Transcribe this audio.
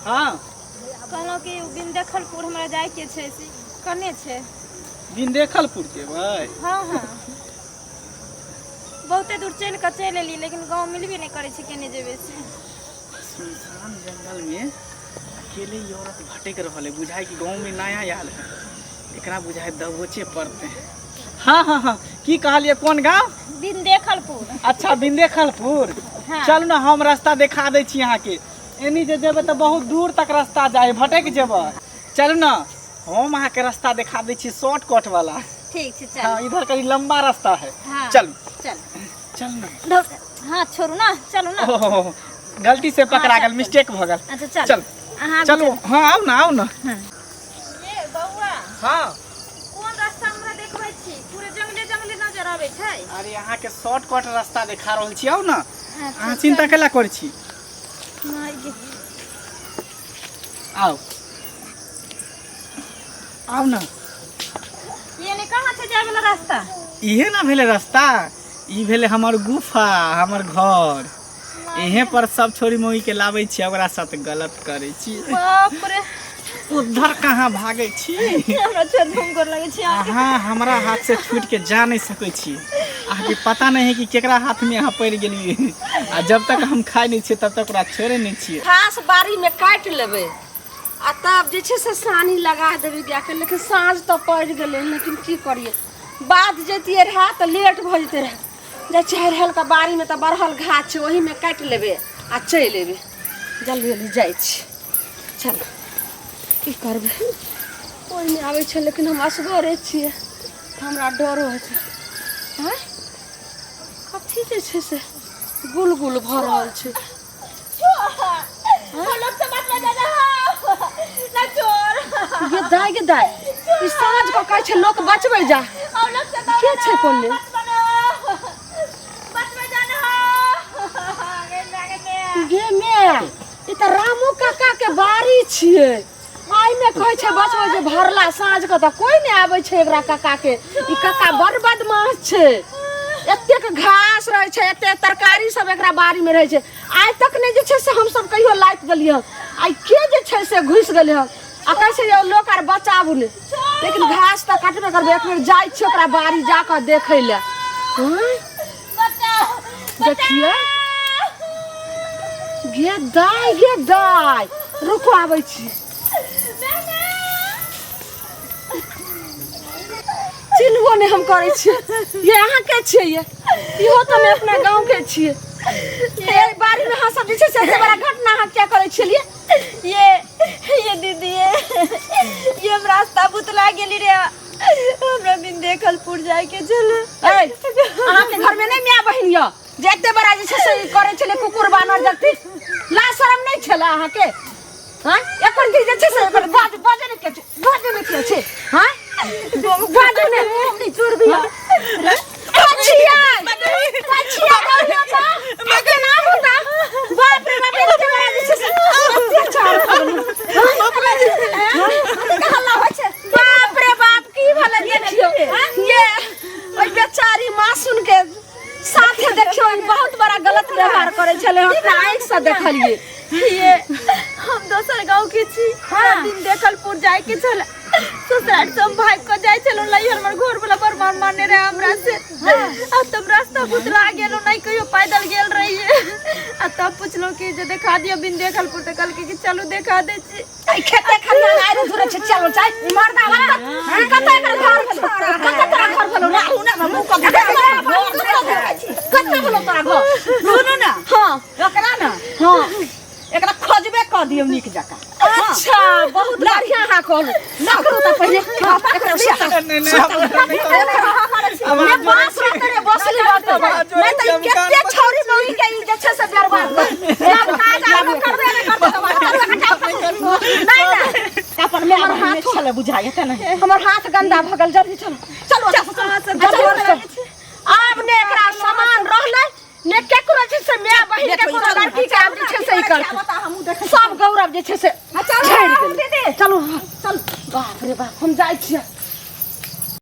हाँ कहलो कि बिंदेखलपुर हमरा जाए के छै से कने छै बिंदेखलपुर के भाई। हाँ हाँ बहुते दूर चल के चल एली लेकिन गांव मिलबे नहीं करे छै केने जेबे से। सुनसान जंगल में अकेले ही औरत भटक रहल है, बुझाई कि गांव में नया आयल है, एकरा बुझाई दबोचे पड़ते हैं। हाँ हाँ हाँ की कहलिए कौन गाँव? बिंदेखलपुर। अच्छा बिंदेखलपुर। हाँ। चल ना हम रास्ता दिखा दे छी यहाँ के, एनी जे जेबे तो बहुत दूर तक रास्ता जाए, भटक जेबे। चल ना हम अहाँ के रास्ता दिखा दे छी शॉर्टकट वाला। ठीक छै चल। हाँ इधर कहीं लंबा रास्ता है। हाँ। चल चल चल ना। हाँ छोड़ू ना चलो ना। ओह, गलती से पकड़ा गल, मिस्टेक भ गल। अच्छा चल चल चलो। हाँ आओ ना आओ ना। ये बउआ हाँ कोन रास्ता हमरा देखबै छी? पूरे जंगले जंगले नजर आबै छै। अरे यहाँ के शॉर्टकट रास्ता दिखा रहल छी, आओ ना। अच्छा, अहाँ चिंता कैला कर छी? आओ आओ ना। ये ने कहाँ से जाए वाला रास्ता? इहे ना भेले रास्ता, ई भेले हमर गुफा, हमर घर। इहे पर सब छोरी मोही के लाबै छी, ओकरा साथ गलत करे छी। बाप रे उधर कहाँ भागे छी? हमरा छत घूम कर लगे छी। अहाँ हमरा हाथ से छूट के जा नहीं सकै छी। अहाँके पता नहीं है कि केकरा हाथ में अहाँ पड़ गेलिए, आ जब तक हम खाई नहीं छी तब तक ओकरा छोड़े नहीं छी। घास बाड़ी में काट लेबे आ तब जे छै से सानी लगा देबे जाके, लेकिन साँझ तो पड़ गेले, लेकिन की करिए बात जतिए रहा तो लेट भ जते रहे। जे चाहे हल्का बाड़ी में तो बरहल घास छै, वही में काट लेबे आ चल लेबे। जल्दी जल्दी जाय छी, चल की करबे। कोई नहीं आवे छै, लेकिन हम असगरे छिए, हमरा डर होइ छै। हैं कथी जे छै से गुलगुल भ रहल छै? गे दाई ई साँझ को कहै छै लोक बचबै जा, के छै कोने? गे मैं ई त रामू काका के बाड़ी छिए, आई में कहै छै बचबै जे भरला साँझ को त कोई नहीं आबै छै एकरा काका के। ई काका बड़ बदमाश छै, एतेक घास रहे छै, एते तरकारी सब एकरा बाड़ी में रहे छै। आइ तक ने जे छै से हम सब कहियो लाइट देलिए, आई के जे छै से घुस गेले हम आ कहै छै जे लोक आर बचाबू ने, लेकिन घास त काटबे करबे। एक बेर जाय छै ओकरा बाड़ी जाकर देखे ले। देखिए गे दाई रुको आबै छी। चिन्हबो नहीं हम करे छी, ये अहाँ के छिए? ये इहो तो मैं अपना गांव के छिए। ये बारी में हाँ सब जे छै से बड़ा घटना हम क्या करे छलिए? ये दीदी ये हम रास्ता बुतला गेली रे, हमरा बिंदेखलपुर जाए के चले। अहाँ के घर में नहीं मियां बहिन य जे एते बड़ा जे छै से करे छले कुकुर बानर जति? ला शरम नहीं छला अहाँ के? हां एकर की जे छै से बाजे नहीं के छै? हां बाजे नहीं चोर भी पछिया कहलियो त मके ना होता। बाप रे बाप एते बड़ा जे छै से अत्याचार करलु। कहला होइ छै बाप रे बाप की भले देखियो ये ओइ बेचारी मासून के साथे देखियो बहुत बड़ा गलत व्यवहार करे छले, हम आंख से देखलिए। ये हम दोसर गांव के छी, बिंदेखलपुर जाए के चले। ससुराल से हम भाग के जाय छलो, लई हमर घर वाला बरमान मारने रहे हमरा से। आ तब रास्ता बुतला गेलो, नहीं कहियो पैदल गेल रहिए। आ तब पूछलो कि जे दिखा दियो बिंदेखलपुर, त कहल कि चलो दिखा दे छी। आई खेते खन्ना आइ धुरे छै, चलो चाय मरदा हत कते कर घर भेलो, कते तोरा घर भेलो ना ना मुंह को कते भेलो तोरा घर सुनो ना। हां एकरा ना हां एकरा खोजबे क दियौ नीक जका। अच्छा बहुत बढ़िया हा कहल ना करू त पहिले एकरा मैं बास करे बसली बात मैं त केते छौरी मौरी के जे छै से बर्बाद अब काज करबे नहीं करते नहीं ना कपड़ में हमर हाथ छले बुझाय त नहीं हमर हाथ गंदा भगल। जल्दी चलो चलो अब ने एकरा सामान रहले ने केकरो जे से मैं बहिन के कोनो लड़की के आब जे छै से कर सब गौरव जे छै से छाड़ गेल। चलो चल बाप रे बाप हम जाय छी।